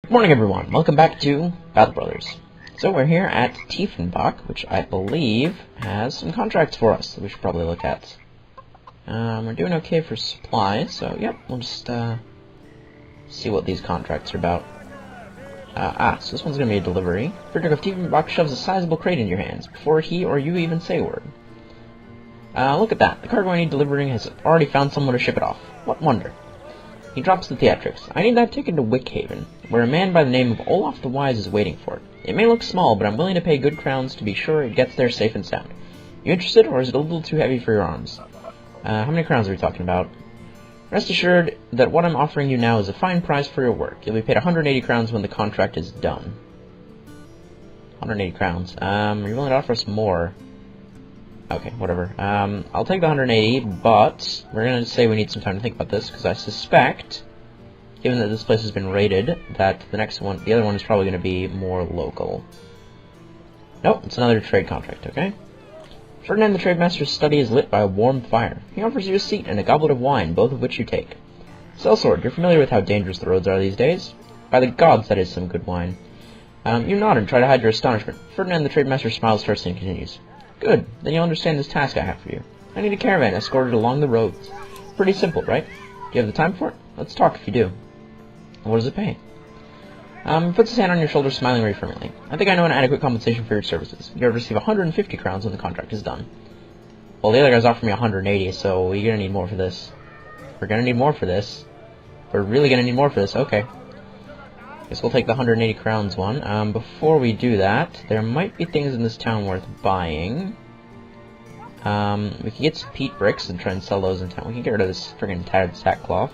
Good morning, everyone. Welcome back to Battle Brothers. So we're here at Tiefenbach, which I believe has some contracts for us that we should probably look at. We're doing okay for supplies, so yep, we'll just see what these contracts are about. So this one's going to be a delivery. Friedrich of Tiefenbach shoves a sizable crate in your hands before he or you even say a word. Look at that. The cargo I need delivering has already found someone to ship it off. What wonder? He drops the theatrics. I need that ticket to Wickhaven, where a man by the name of Olaf the Wise is waiting for it. It may look small, but I'm willing to pay good crowns to be sure it gets there safe and sound. You interested, or is it a little too heavy for your arms? How many crowns are we talking about? Rest assured that what I'm offering you now is a fine price for your work. You'll be paid 180 crowns when the contract is done. 180 crowns. Are you willing to offer us more? Okay, whatever. I'll take the 180, but we're going to say we need some time to think about this, because I suspect, given that this place has been raided, that the other one is probably going to be more local. Nope, it's another trade contract, okay? Ferdinand the Trademaster's study is lit by a warm fire. He offers you a seat and a goblet of wine, both of which you take. Sellsword, you're familiar with how dangerous the roads are these days? By the gods, that is some good wine. You nod and try to hide your astonishment. Ferdinand the Trademaster smiles tersely and continues. Good, then you'll understand this task I have for you. I need a caravan escorted along the roads. Pretty simple, right? Do you have the time for it? Let's talk if you do. What does it pay? He puts his hand on your shoulder, smiling reaffirmingly. I think I know an adequate compensation for your services. You'll receive 150 crowns when the contract is done. Well, the other guy's offering me 180, so you're gonna need more for this. We're gonna need more for this. We're really gonna need more for this, okay. Guess we'll take the 180 crowns one. Before we do that, there might be things in this town worth buying. We can get some peat bricks and try and sell those in town. We can get rid of this friggin' tattered sackcloth.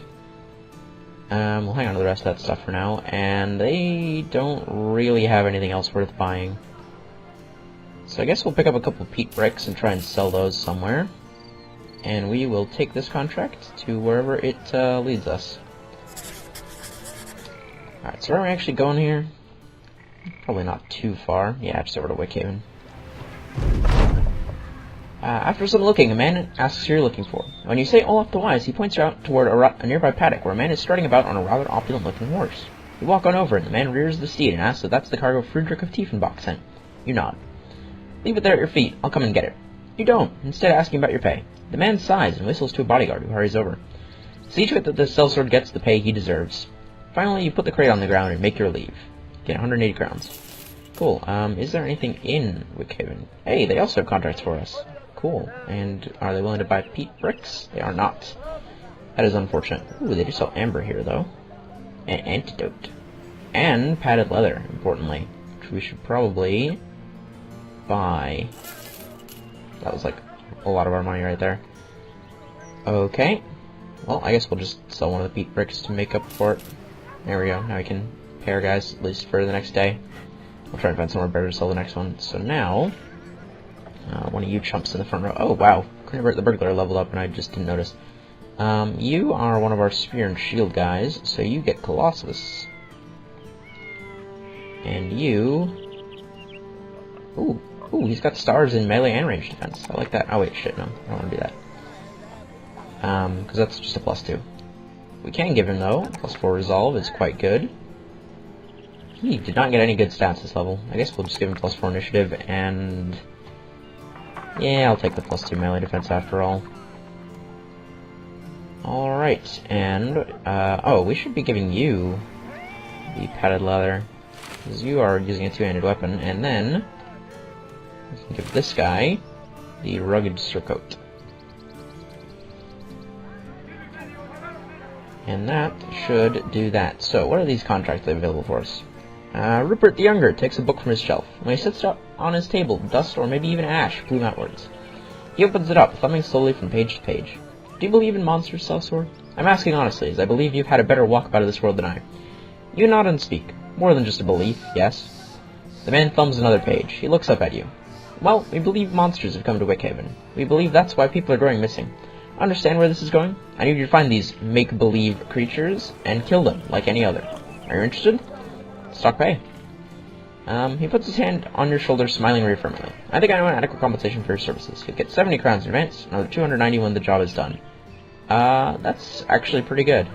We'll hang on to the rest of that stuff for now. And they don't really have anything else worth buying. So I guess we'll pick up a couple peat bricks and try and sell those somewhere. And we will take this contract to wherever it leads us. Alright, so where are we actually going here? Probably not too far. Yeah, just over to Wickhaven. After some looking, a man asks who you're looking for. When you say Olaf the Wise, he points you out toward a nearby paddock where a man is strutting about on a rather opulent-looking horse. You walk on over, and the man rears the steed and asks if that's the cargo Friedrich of Tiefenbach sent. You nod. Leave it there at your feet. I'll come and get it. You don't, instead asking about your pay. The man sighs and whistles to a bodyguard who hurries over. See to it that the sellsword gets the pay he deserves. Finally, you put the crate on the ground and make your leave. Get 180 crowns. Cool. Is there anything in Wickhaven? Hey, they also have contracts for us. Cool. And are they willing to buy peat bricks? They are not. That is unfortunate. Ooh, they do sell amber here, though. An antidote. And padded leather, importantly. Which we should probably buy. That was like a lot of our money right there. Okay. Well, I guess we'll just sell one of the peat bricks to make up for it. There we go. Now we can pay our guys, at least for the next day. We'll try and find somewhere better to sell the next one. So now, one of you chumps in the front row. Oh, wow. The burglar leveled up and I just didn't notice. You are one of our spear and shield guys, so you get Colossus. And you... Ooh, he's got stars in melee and range defense. I like that. Oh, wait, shit, no. I don't want to do that. Because that's just a +2. We can give him, though. +4 resolve is quite good. He did not get any good stats this level. I guess we'll just give him +4 initiative, and... yeah, I'll take the +2 melee defense after all. Alright, and... oh, we should be giving you the padded leather, because you are using a two-handed weapon, and then... we can give this guy the rugged surcoat. And that should do that. So, what are these contracts available for us? Rupert the Younger takes a book from his shelf. When he sits it on his table, dust or maybe even ash plume outwards. He opens it up, thumbing slowly from page to page. Do you believe in monsters, Sellsword? I'm asking honestly, as I believe you've had a better walkabout of this world than I. You nod and speak. More than just a belief, yes? The man thumbs another page. He looks up at you. Well, we believe monsters have come to Wickhaven. We believe that's why people are going missing. Understand where this is going? I need you to find these make-believe creatures and kill them like any other. Are you interested? Stock pay. He puts his hand on your shoulder, smiling reaffirmingly. I think I know an adequate compensation for your services. You'll get 70 crowns in advance, another 290 when the job is done. That's actually pretty good.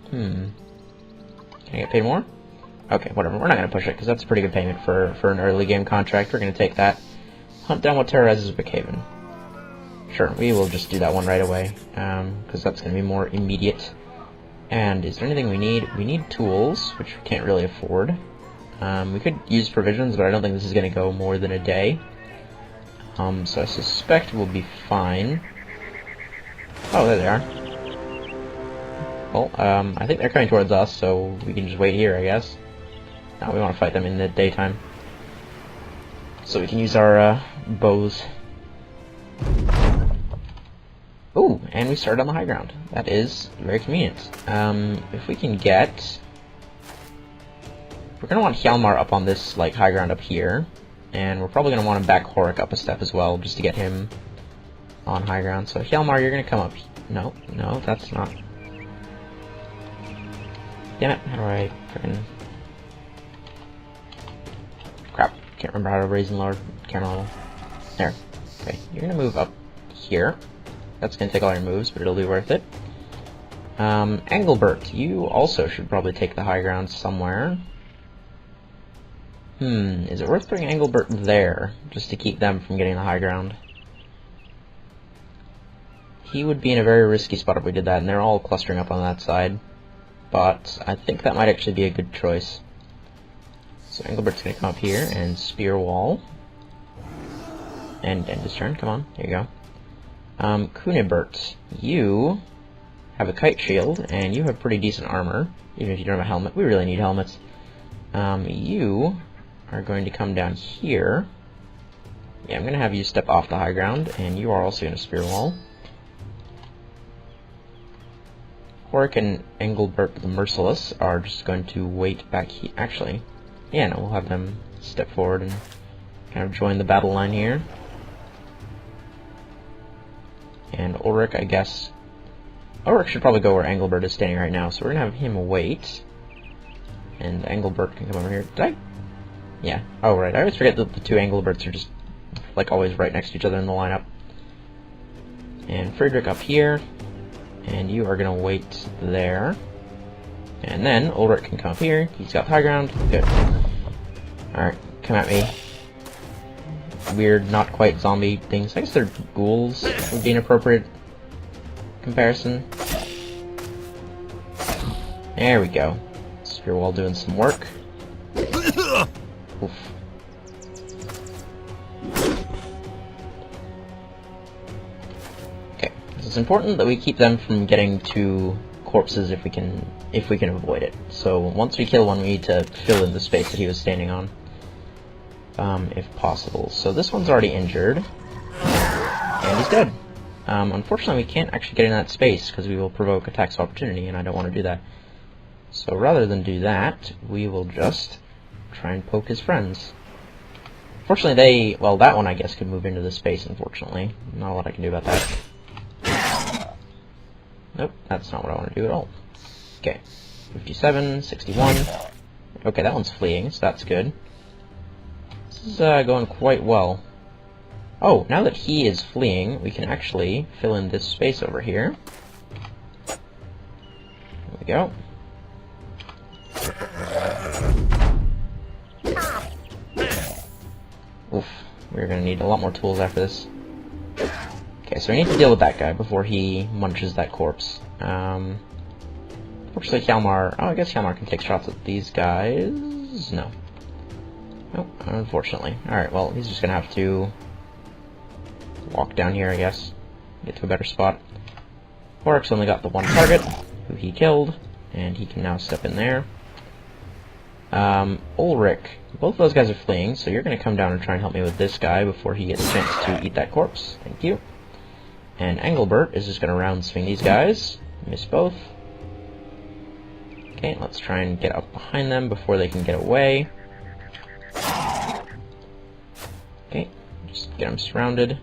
Can I get paid more? Okay, whatever. We're not going to push it, because that's a pretty good payment for an early game contract. We're going to take that. Hunt down what terrorizes Brookhaven. Sure, we will just do that one right away, because that's going to be more immediate. And is there anything we need? We need tools, which we can't really afford. We could use provisions, but I don't think this is going to go more than a day. So I suspect we'll be fine. Oh, there they are. Well, I think they're coming towards us, so we can just wait here, I guess. No, we want to fight them in the daytime. So we can use our bows. Ooh, and we started on the high ground. That is very convenient. If we can get... We're going to want Hjalmar up on this like high ground up here. And we're probably going to want to back Horik up a step as well, just to get him on high ground. So Hjalmar, you're going to come up... No, that's not... Damn it, how do I frickin'... Crap, can't remember how to raise and lower camera level. There. Okay, you're gonna move up here. That's gonna take all your moves, but it'll be worth it. Engelbert, you also should probably take the high ground somewhere. Is it worth putting Engelbert there, just to keep them from getting the high ground? He would be in a very risky spot if we did that, and they're all clustering up on that side. But I think that might actually be a good choice. So Engelbert's going to come up here and spear wall. And end his turn. Come on, here you go. Kunibert, you have a kite shield, and you have pretty decent armor, even if you don't have a helmet. We really need helmets. You are going to come down here. Yeah, I'm going to have you step off the high ground, and you are also going to spear wall. Horik and Engelbert the Merciless are just going to wait back here. Actually, yeah, no, we'll have them step forward and kind of join the battle line here. And Ulrich, I guess... Ulrich should probably go where Engelbert is standing right now, so we're going to have him wait. And Engelbert can come over here. Did I? Yeah. Oh, right. I always forget that the two Engelberts are just, like, always right next to each other in the lineup. And Friedrich up here. And you are going to wait there. And then Ulrich can come up here. He's got high ground. Good. Alright, come at me. Weird, not quite zombie things. I guess they're ghouls would be an appropriate comparison. There we go. Spear wall doing some work. Oof. Okay, it's important that we keep them from getting to corpses if we can avoid it. So once we kill one, we need to fill in the space that he was standing on, if possible. So this one's already injured, and he's dead. Unfortunately, we can't actually get in that space because we will provoke attacks of opportunity, and I don't want to do that. So rather than do that, we will just try and poke his friends. Fortunately, well, that one I guess could move into the space. Unfortunately, not a lot I can do about that. Nope, that's not what I want to do at all. Okay, 57, 61. Okay, that one's fleeing, so that's good. This is going quite well. Oh, now that he is fleeing, we can actually fill in this space over here. There we go. Oof, we're going to need a lot more tools after this. Okay, so we need to deal with that guy before he munches that corpse. Fortunately, Hjalmar... Oh, I guess Hjalmar can take shots at these guys. No. Nope, unfortunately. Alright, well, he's just going to have to walk down here, I guess. Get to a better spot. Horik's only got the one target, who he killed, and he can now step in there. Ulrich, both those guys are fleeing, so you're going to come down and try and help me with this guy before he gets a chance to eat that corpse. Thank you. And Engelbert is just going to round swing these guys. Miss both. Okay, let's try and get up behind them before they can get away. Okay, just get him surrounded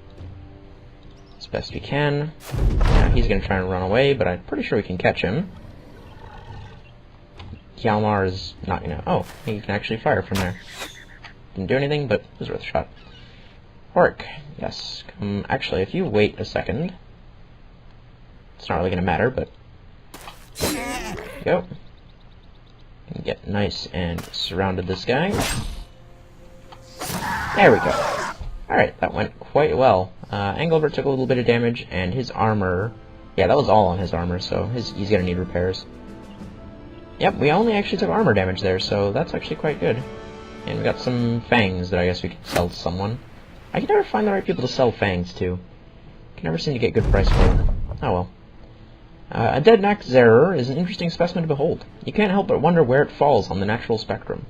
as best we can. Now he's going to try and run away, but I'm pretty sure we can catch him. Hjalmar is not going to... Oh, he can actually fire from there. Didn't do anything, but it was worth a shot. Horik, yes. Actually, if you wait a second... It's not really going to matter, but... Go. And get nice and surrounded this guy. There we go. Alright, that went quite well. Engelbert took a little bit of damage, and his armor... Yeah, that was all on his armor, so he's gonna need repairs. Yep, we only actually took armor damage there, so that's actually quite good. And we got some fangs that I guess we could sell to someone. I can never find the right people to sell fangs to. Can never seem to get good price for them. Oh well. A dead Naxxerer is an interesting specimen to behold. You can't help but wonder where it falls on the natural spectrum.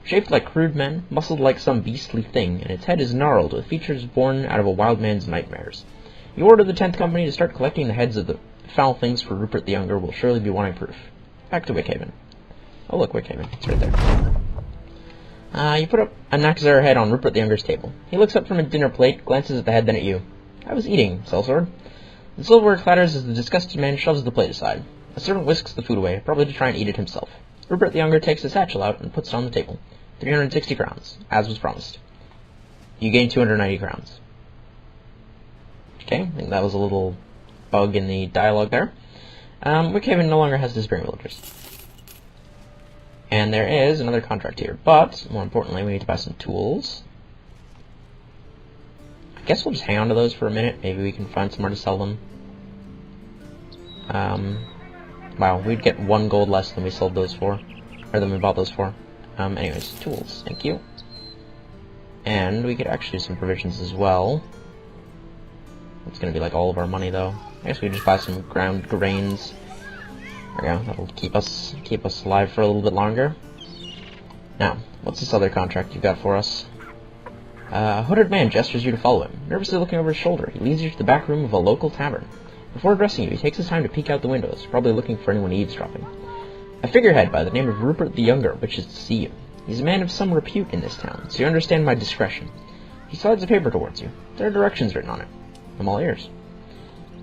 Shaped like crude men, muscled like some beastly thing, and its head is gnarled with features born out of a wild man's nightmares. You order the 10th Company to start collecting the heads of the foul things for Rupert the Younger will surely be wanting proof. Back to Wickhaven. Oh look, Wickhaven. It's right there. You put up a Naxxerer head on Rupert the Younger's table. He looks up from a dinner plate, glances at the head, then at you. I was eating, sellsword. The silverware clatters as the disgusted man shoves the plate aside. A servant whisks the food away, probably to try and eat it himself. Rupert the Younger takes his satchel out and puts it on the table. 360 crowns, as was promised. You gain 290 crowns. Okay, I think that was a little bug in the dialogue there. Wickhaven no longer has disappearing villagers. And there is another contract here, but, more importantly, we need to buy some tools. I guess we'll just hang on to those for a minute. Maybe we can find somewhere to sell them. Wow, we'd get 1 gold less than we sold those for. Or than we bought those for. Anyways, tools. Thank you. And we could actually do some provisions as well. It's gonna be like all of our money, though. I guess we just buy some ground grains. There we go. That'll keep us alive for a little bit longer. Now, what's this other contract you've got for us? A hooded man gestures you to follow him. Nervously looking over his shoulder, he leads you to the back room of a local tavern. Before addressing you, he takes his time to peek out the windows, probably looking for anyone eavesdropping. A figurehead by the name of Rupert the Younger wishes to see you. He's a man of some repute in this town, so you understand my discretion. He slides a paper towards you. There are directions written on it. I'm all ears.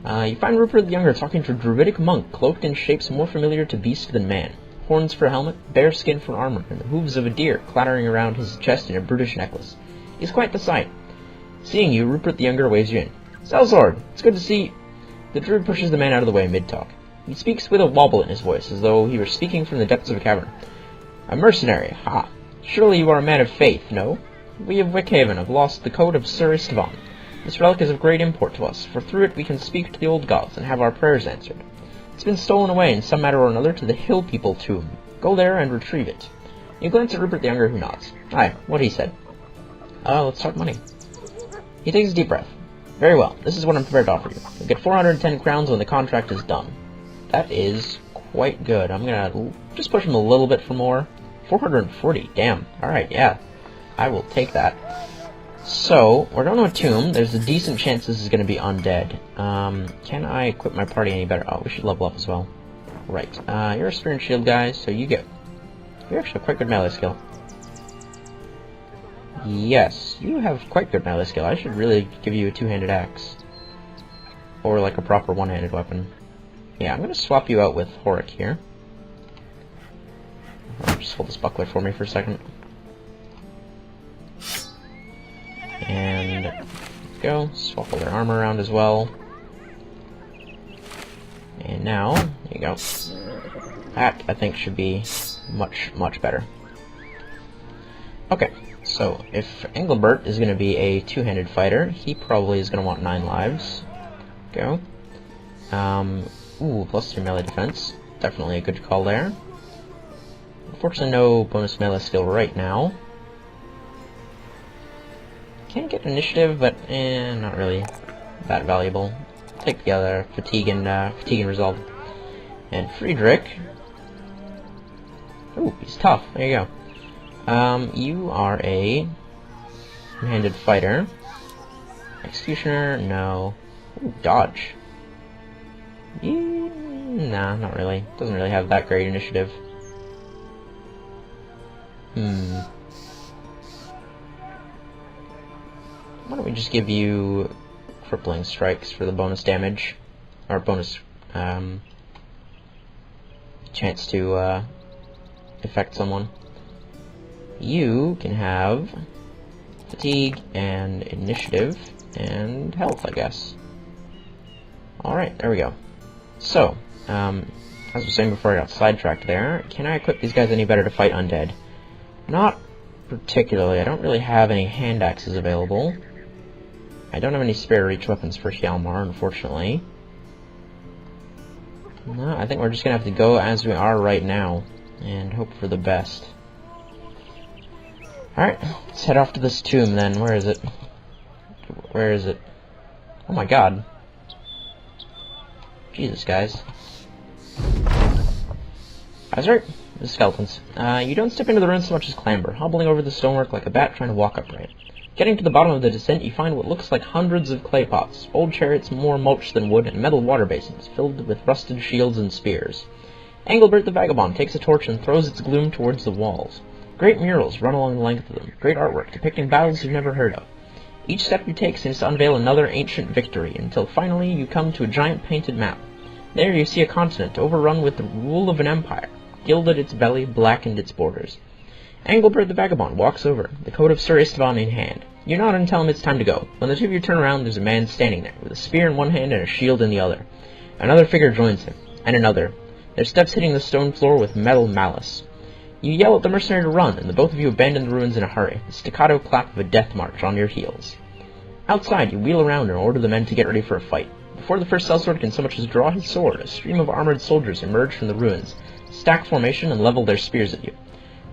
You find Rupert the Younger talking to a druidic monk cloaked in shapes more familiar to beast than man. Horns for a helmet, bare skin for armor, and the hooves of a deer clattering around his chest in a brutish necklace. He's quite the sight. Seeing you, Rupert the Younger waves you in. Sellsword, it's good to see... The druid pushes the man out of the way mid-talk. He speaks with a wobble in his voice, as though he were speaking from the depths of a cavern. A mercenary, ha! Surely you are a man of faith, no? We of Wickhaven have lost the code of Sir Istvan. This relic is of great import to us, for through it we can speak to the old gods and have our prayers answered. It's been stolen away in some manner or another to the Hill People tomb. Go there and retrieve it. You glance at Rupert the Younger, who nods. Aye, what he said. Let's talk money. He takes a deep breath. Very well, this is what I'm prepared to offer you. You'll get 410 crowns when the contract is done. That is quite good. I'm gonna just push him a little bit for more. 440, damn. Alright, yeah. I will take that. So, we're going to a tomb. There's a decent chance this is going to be undead. Can I equip my party any better? Oh, we should level up as well. Right. You're a spear and shield guy, so you actually have quite good melee skill. Yes, you have quite good melee skill. I should really give you a two-handed axe. Or like a proper one-handed weapon. Yeah, I'm going to swap you out with Horik here. Just hold this buckler for me for a second. And go, swap all their armor around as well. And now, there you go. That, I think, should be much, much better. Okay, so if Engelbert is going to be a two-handed fighter, he probably is going to want 9 lives. Go. Ooh, plus 3 melee defense. Definitely a good call there. Unfortunately, no bonus melee skill right now. Can get initiative, but not really that valuable. Take the other fatigue and resolve. And Friedrich. Ooh, he's tough. There you go. You are a one-handed fighter. Executioner, no. Ooh, dodge. Nah, not really. Doesn't really have that great initiative. Why don't we just give you crippling strikes for the bonus damage, or bonus chance to affect someone. You can have fatigue and initiative and health, I guess. Alright, there we go. So, as I was saying before I got sidetracked there, can I equip these guys any better to fight undead? Not particularly. I don't really have any hand axes available. I don't have any spare reach weapons for Hjalmar, unfortunately. No, I think we're just gonna have to go as we are right now, and hope for the best. Alright, let's head off to this tomb then. Where is it? Where is it? Oh my god. Jesus, guys. I was right. The skeletons. You don't step into the ruins so much as clamber, hobbling over the stonework like a bat trying to walk upright. Getting to the bottom of the descent, you find what looks like hundreds of clay pots, old chariots more mulch than wood, and metal water basins filled with rusted shields and spears. Engelbert the Vagabond takes a torch and throws its gloom towards the walls. Great murals run along the length of them, great artwork depicting battles you've never heard of. Each step you take seems to unveil another ancient victory, until finally you come to a giant painted map. There you see a continent overrun with the rule of an empire, gilded its belly, blackened its borders. Engelbert the Vagabond walks over, the coat of Sir Istvan in hand. You nod and tell him it's time to go. When the two of you turn around, there's a man standing there, with a spear in one hand and a shield in the other. Another figure joins him, and another, their steps hitting the stone floor with metal malice. You yell at the mercenary to run, and the both of you abandon the ruins in a hurry, the staccato clap of a death march on your heels. Outside, you wheel around and order the men to get ready for a fight. Before the first sellsword can so much as draw his sword, a stream of armored soldiers emerge from the ruins, stack formation, and level their spears at you.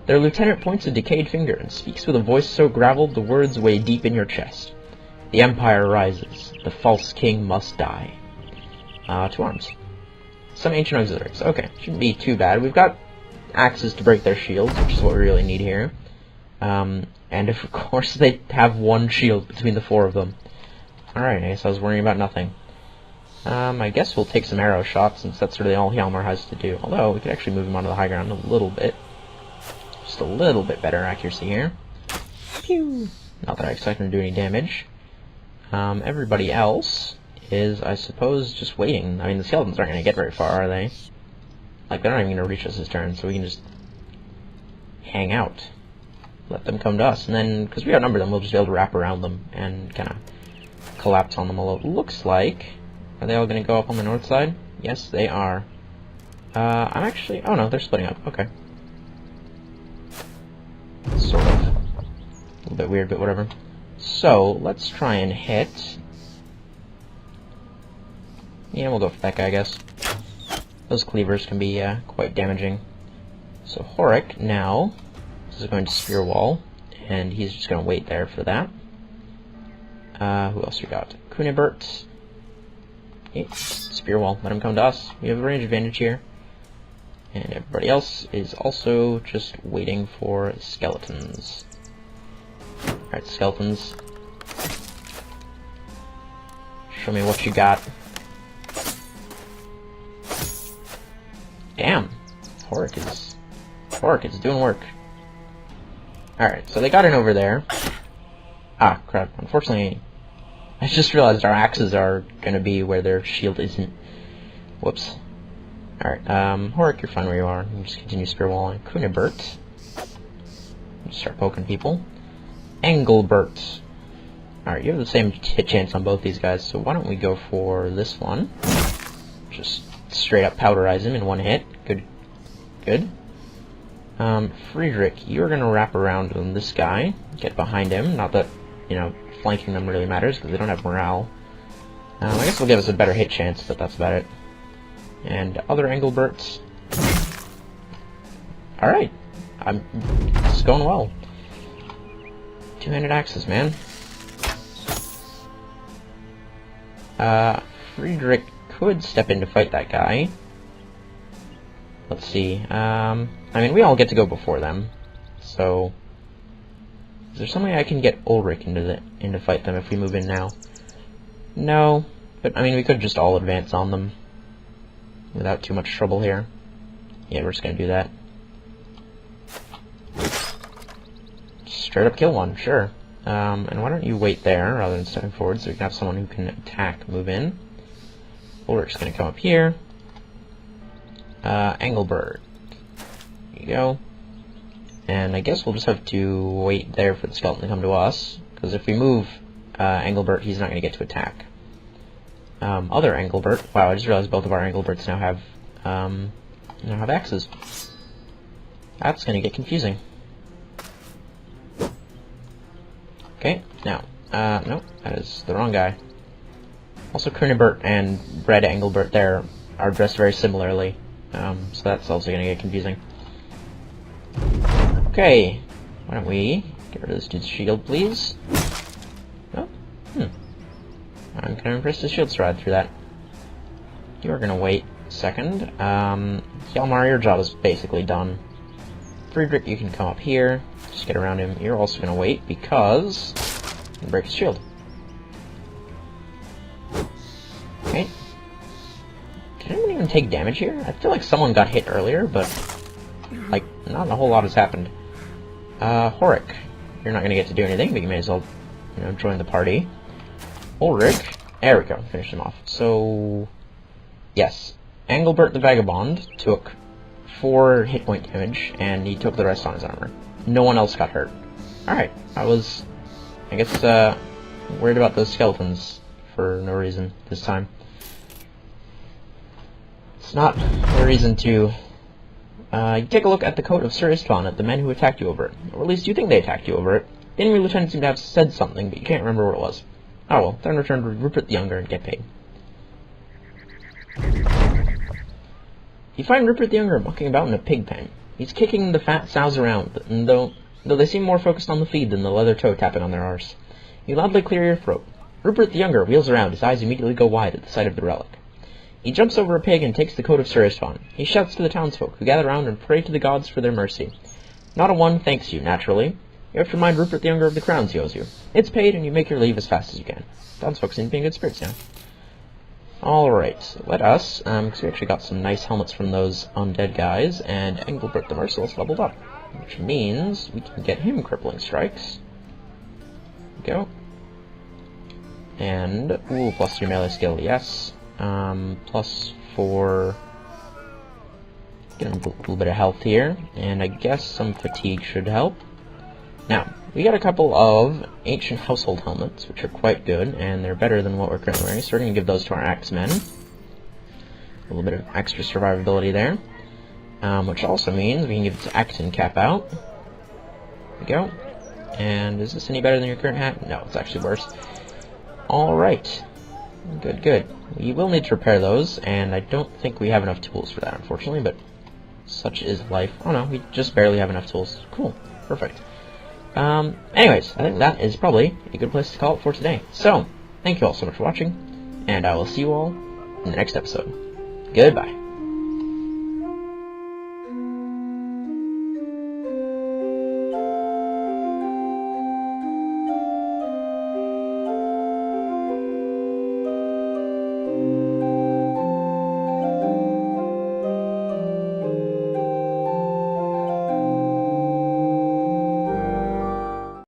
Their lieutenant points a decayed finger and speaks with a voice so graveled the words weigh deep in your chest. The Empire rises. The false king must die. 2 arms. Some ancient auxiliaries. Okay, shouldn't be too bad. We've got axes to break their shields, which is what we really need here. And of course they have one shield between the 4 of them. Alright, I guess I was worrying about nothing. I guess we'll take some arrow shots, since that's really all Hjalmar has to do. Although, we could actually move him onto the high ground a little bit. Just a little bit better accuracy here. Pew! Not that I expect him to do any damage. Everybody else is, I suppose, just waiting. I mean, the skeletons aren't going to get very far, are they? Like, they're not even going to reach us this turn, so we can just hang out. Let them come to us, and then, because we outnumber them, we'll just be able to wrap around them and kind of collapse on them a little. Looks like... Are they all going to go up on the north side? Yes, they are. I'm actually... Oh, no, they're splitting up. Okay. Sort of. A little bit weird, but whatever. So, let's try and hit... Yeah, we'll go for that guy, I guess. Those cleavers can be quite damaging. So, Horik now is going to spear wall, and he's just going to wait there for that. Who else we got? Kunibert. Yeah, spear wall, let him come to us. We have a range advantage here. And everybody else is also just waiting for skeletons. Alright, skeletons. Show me what you got. Damn. Horik is doing work. Alright, so they got in over there. Ah, crap. Unfortunately, I just realized our axes are gonna be where their shield isn't. Whoops. Alright, Horik, you're fine where you are. You can just continue spear walling. Kunibert. Just start poking people. Engelbert. Alright, you have the same hit chance on both these guys, so why don't we go for this one. Just straight up powderize him in one hit. Good. Good. Friedrich, you're gonna wrap around on this guy. Get behind him. Not that, you know, flanking them really matters, because they don't have morale. I guess it'll give us a better hit chance, but that's about it. And other Engelberts. Alright. It's going well. Two-handed axes, man. Friedrich could step in to fight that guy. Let's see. I mean, we all get to go before them. So, is there some way I can get Ulrich into fight them if we move in now? No, but I mean, we could just all advance on them without too much trouble here. Yeah, we're just gonna do that. Straight up kill one, sure. And why don't you wait there rather than stepping forward so we can have someone who can attack move in. Ulrich's gonna come up here. Engelbert. There you go. And I guess we'll just have to wait there for the skeleton to come to us, because if we move Engelbert, he's not going to get to attack. Other Engelbert. Wow, I just realized both of our Engelberts now have I don't have axes. That's gonna get confusing. Okay, now, no, that is the wrong guy. Also, Kunibert and Red Engelbert there are dressed very similarly, so that's also gonna get confusing. Okay, why don't we get rid of this dude's shield, please? Oh, I'm kind of impressed his shield survived through that. You are gonna wait a second. Hjalmar, your job is basically done. Friedrich, you can come up here. Just get around him. You're also gonna wait because you can break his shield. Okay. Did anyone even take damage here? I feel like someone got hit earlier, but like not a whole lot has happened. Horik, you're not gonna get to do anything, but you may as well, you know, join the party. Ulrich, there we go, finish him off. So, yes, Engelbert the Vagabond took 4 hit point damage, and he took the rest on his armor. No one else got hurt. Alright, I was, I guess, worried about those skeletons for no reason this time. It's not a reason to take a look at the coat of Sir Istvan at the men who attacked you over it. Or at least you think they attacked you over it. The enemy lieutenant seemed to have said something, but you can't remember what it was. Oh well, then return to Rupert the Younger and get paid. You find Rupert the Younger mucking about in a pig pen. He's kicking the fat sows around, and though they seem more focused on the feed than the leather toe tapping on their arse. You loudly clear your throat. Rupert the Younger wheels around, his eyes immediately go wide at the sight of the relic. He jumps over a pig and takes the coat of Sir Istvan. He shouts to the townsfolk, who gather round and pray to the gods for their mercy. Not a one thanks you, naturally. You have to remind Rupert the Younger of the crowns he owes you. It's paid, and you make your leave as fast as you can. Townsfolk seem to be in good spirits now. Alright, let us, because we actually got some nice helmets from those undead guys, and Engelbert the Merciless leveled up, which means we can get him crippling strikes. There we go. And, ooh, plus 3 melee skill, yes. Plus 4, get a little bit of health here, and I guess some fatigue should help. Now, we got a couple of ancient household helmets, which are quite good, and they're better than what we're currently wearing, so we're going to give those to our axemen. A little bit of extra survivability there, which also means we can give it to Acton Cap out. There we go. And is this any better than your current hat? No, it's actually worse. Alright. Good, good. We will need to repair those, and I don't think we have enough tools for that, unfortunately, but such is life. Oh no, we just barely have enough tools. Cool. Perfect. Anyways, I think that is probably a good place to call it for today. So, thank you all so much for watching, and I will see you all in the next episode. Goodbye.